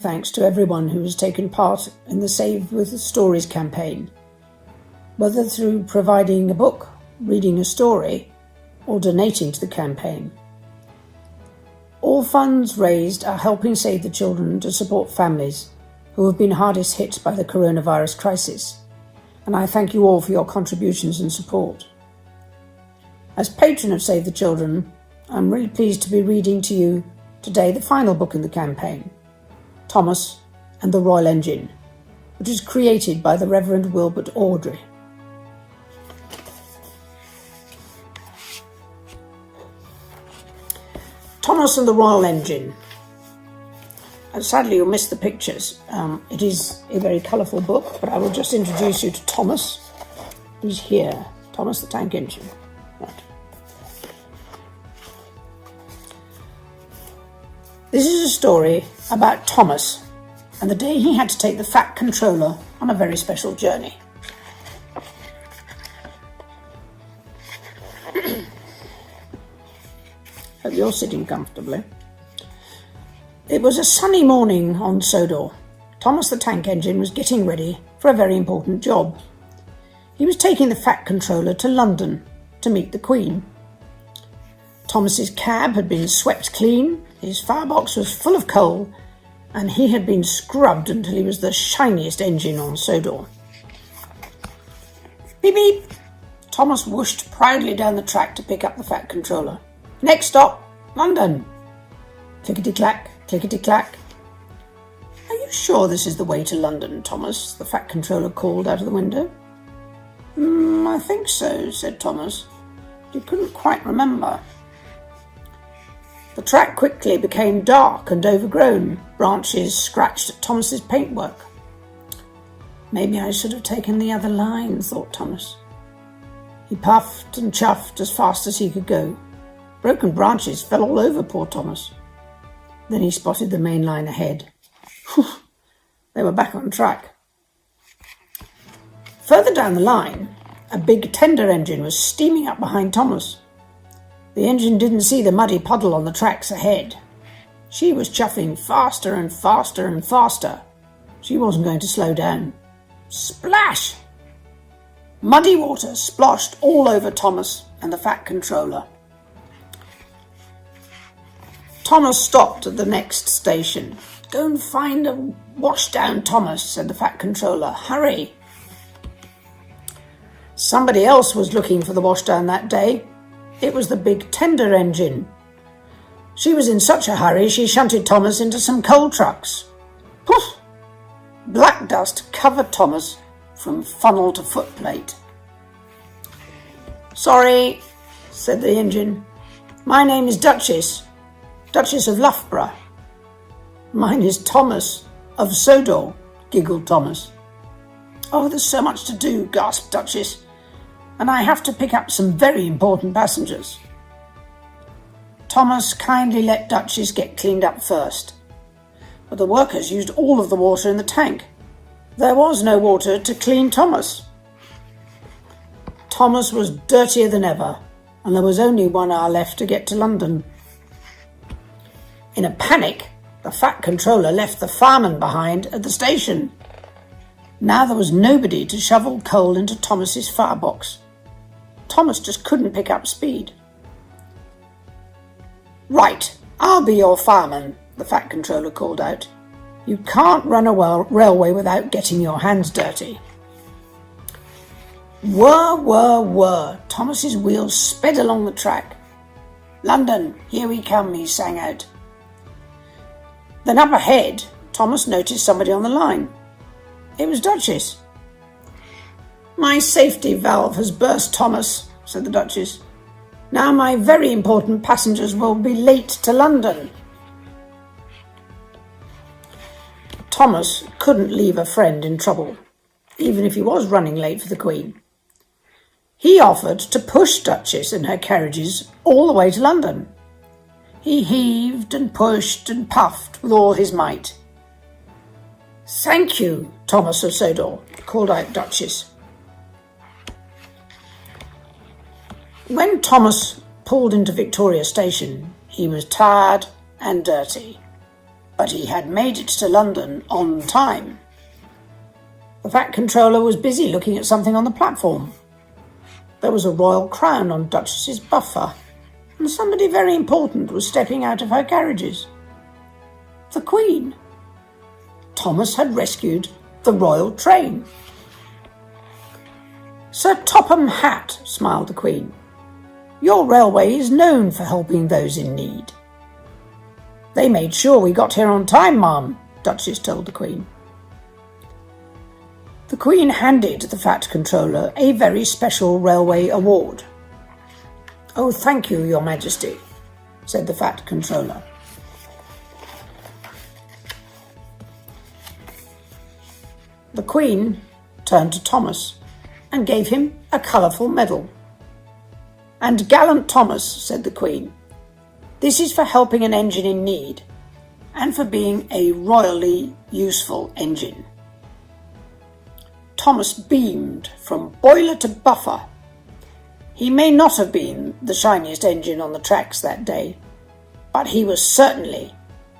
Thanks to everyone who has taken part in the Save with Stories campaign, whether through providing a book, reading a story, or donating to the campaign. All funds raised are helping Save the Children to support families who have been hardest hit by the coronavirus crisis, and I thank you all for your contributions and support. As patron of Save the Children, I'm really pleased to be reading to you today the final book in the campaign, Thomas and the Royal Engine, which is created by the Reverend Wilbert Audrey. Thomas and the Royal Engine. Sadly, you'll miss the pictures. It is a very colourful book, but I will just introduce you to Thomas. He's here. Thomas the Tank Engine. Right. This is a story about Thomas and the day he had to take the Fat Controller on a very special journey. Hope you're sitting comfortably. It was a sunny morning on Sodor. Thomas the Tank Engine was getting ready for a very important job. He was taking the Fat Controller to London to meet the Queen. Thomas's cab had been swept clean, his firebox was full of coal, and he had been scrubbed until he was the shiniest engine on Sodor. Beep beep! Thomas whooshed proudly down the track to pick up the Fat Controller. Next stop, London. Clickety-clack, clickety-clack. Are you sure this is the way to London, Thomas? The Fat Controller called out of the window. I think so, said Thomas. He couldn't quite remember. The track quickly became dark and overgrown. Branches scratched at Thomas's paintwork. Maybe I should have taken the other line, thought Thomas. He puffed and chuffed as fast as he could go. Broken branches fell all over poor Thomas. Then he spotted the main line ahead. Whew, they were back on track. Further down the line, a big tender engine was steaming up behind Thomas. The engine didn't see the muddy puddle on the tracks ahead. She was chuffing faster and faster and faster. She wasn't going to slow down. Splash! Muddy water splashed all over Thomas and the Fat Controller. Thomas stopped at the next station. Go and find a washdown, Thomas, said the Fat Controller. Hurry! Somebody else was looking for the washdown that day. It was the big tender engine. She was in such a hurry she shunted Thomas into some coal trucks. Poof! Black dust covered Thomas from funnel to footplate. Sorry, said the engine. My name is Duchess, Duchess of Loughborough. Mine is Thomas of Sodor, giggled Thomas. Oh, there's so much to do, gasped Duchess, and I have to pick up some very important passengers. Thomas kindly let Duchess get cleaned up first, but the workers used all of the water in the tank. There was no water to clean Thomas. Thomas was dirtier than ever, and there was only 1 hour left to get to London. In a panic, the Fat Controller left the fireman behind at the station. Now there was nobody to shovel coal into Thomas's firebox. Thomas just couldn't pick up speed. Right, I'll be your fireman, the Fat Controller called out. You can't run a railway without getting your hands dirty. Whir, whir, whir. Thomas's wheels sped along the track. London, here we come, he sang out. Then up ahead, Thomas noticed somebody on the line. It was Duchess. My safety valve has burst, Thomas, said the Duchess. Now my very important passengers will be late to London. Thomas couldn't leave a friend in trouble, even if he was running late for the Queen. He offered to push Duchess and her carriages all the way to London. He heaved and pushed and puffed with all his might. Thank you, Thomas of Sodor, called out Duchess. When Thomas pulled into Victoria Station, he was tired and dirty. but he had made it to London on time. The Fat Controller was busy looking at something on the platform. There was a royal crown on Duchess's buffer, and somebody very important was stepping out of her carriages. The Queen. Thomas had rescued the royal train. "Sir Topham Hatt," smiled the Queen, "your railway is known for helping those in need." "They made sure we got here on time, ma'am," Duchess told the Queen. The Queen handed the Fat Controller a very special railway award. "Oh, thank you, Your Majesty," said the Fat Controller. The Queen turned to Thomas and gave him a colourful medal. "And gallant Thomas," said the Queen, "this is for helping an engine in need and for being a royally useful engine." Thomas beamed from boiler to buffer. He may not have been the shiniest engine on the tracks that day, but he was certainly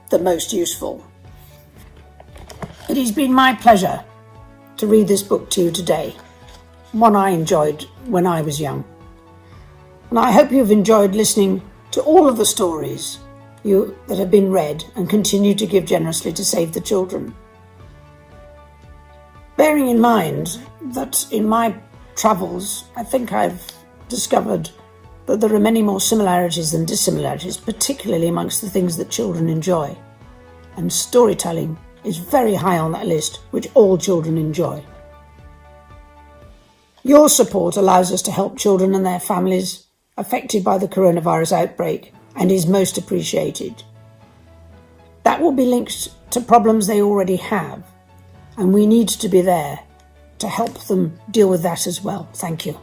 the most useful. It has been my pleasure to read this book to you today, one I enjoyed when I was young. And I hope you've enjoyed listening to all of the stories that have been read and continue to give generously to save the children. Bearing in mind that in my travels, I think I've discovered that there are many more similarities than dissimilarities, particularly amongst the things that children enjoy. And storytelling is very high on that list, which all children enjoy. Your support allows us to help children and their families affected by the coronavirus outbreak and is most appreciated. That will be linked to problems they already have, and we need to be there to help them deal with that as well. Thank you.